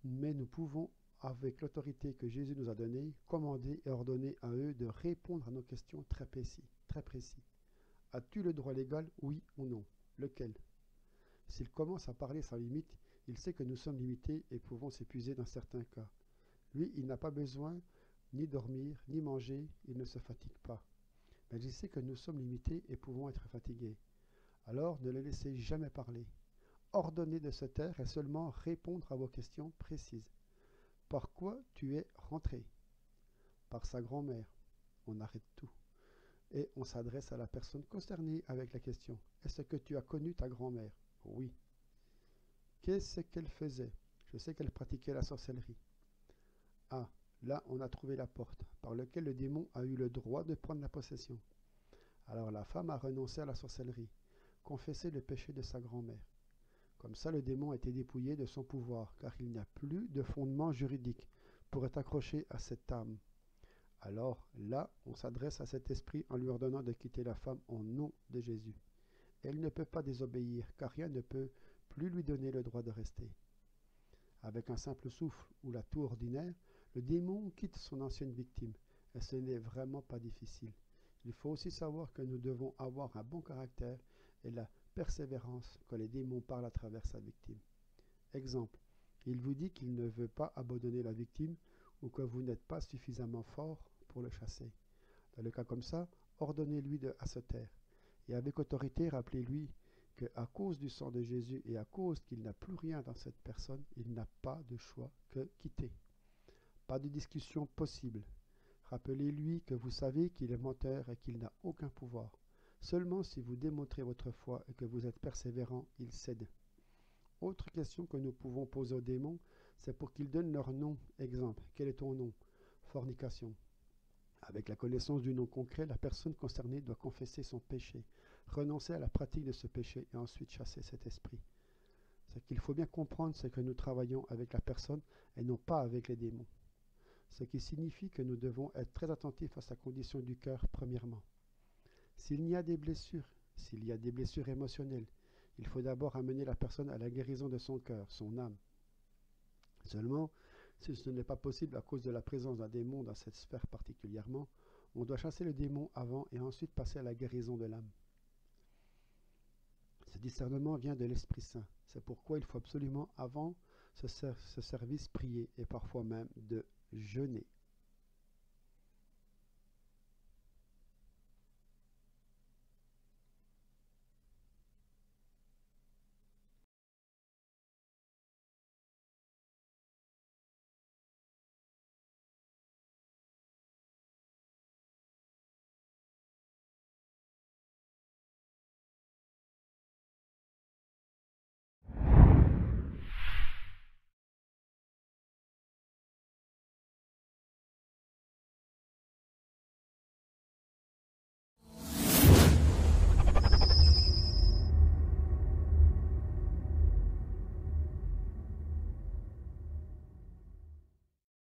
mais nous pouvons, avec l'autorité que Jésus nous a donnée, commander et ordonner à eux de répondre à nos questions très précis. As-tu le droit légal, oui ou non? Lequel? S'il commence à parler sans limite, il sait que nous sommes limités et pouvons s'épuiser dans certains cas. Lui, il n'a pas besoin ni dormir, ni manger, il ne se fatigue pas. Mais il sait que nous sommes limités et pouvons être fatigués. Alors, ne le laissez jamais parler. ordonner de se taire et seulement répondre à vos questions précises. Par quoi tu es rentré? Par sa grand-mère. On arrête tout. Et on s'adresse à la personne concernée avec la question. Est-ce que tu as connu ta grand-mère? Oui. Qu'est-ce qu'elle faisait? Je sais qu'elle pratiquait la sorcellerie. Ah, là on a trouvé la porte, par laquelle le démon a eu le droit de prendre la possession. Alors la femme a renoncé à la sorcellerie, confessé le péché de sa grand-mère. Comme ça, le démon a été dépouillé de son pouvoir, car il n'y a plus de fondement juridique pour être accroché à cette âme. Alors là, on s'adresse à cet esprit en lui ordonnant de quitter la femme au nom de Jésus. Elle ne peut pas désobéir, car rien ne peut plus lui donner le droit de rester. Avec un simple souffle ou la toux ordinaire, le démon quitte son ancienne victime, et ce n'est vraiment pas difficile. Il faut aussi savoir que nous devons avoir un bon caractère et la persévérance quand les démons parlent à travers sa victime. Exemple, il vous dit qu'il ne veut pas abandonner la victime ou que vous n'êtes pas suffisamment fort pour le chasser. Dans le cas comme ça, ordonnez-lui à se taire. Et avec autorité, rappelez-lui qu'à cause du sang de Jésus et à cause qu'il n'a plus rien dans cette personne, il n'a pas de choix que quitter. Pas de discussion possible. Rappelez-lui que vous savez qu'il est menteur et qu'il n'a aucun pouvoir. Seulement si vous démontrez votre foi et que vous êtes persévérant, il cède. Autre question que nous pouvons poser aux démons, c'est pour qu'ils donnent leur nom. Exemple, quel est ton nom? Fornication. Avec la connaissance du nom concret, la personne concernée doit confesser son péché, renoncer à la pratique de ce péché et ensuite chasser cet esprit. Ce qu'il faut bien comprendre, c'est que nous travaillons avec la personne et non pas avec les démons. Ce qui signifie que nous devons être très attentifs à sa condition du cœur premièrement. S'il y a des blessures émotionnelles, il faut d'abord amener la personne à la guérison de son cœur, son âme. Seulement, si ce n'est pas possible à cause de la présence d'un démon dans cette sphère particulièrement, on doit chasser le démon avant et ensuite passer à la guérison de l'âme. Ce discernement vient de l'Esprit Saint. C'est pourquoi il faut absolument, avant ce service, prier et parfois même de jeûner.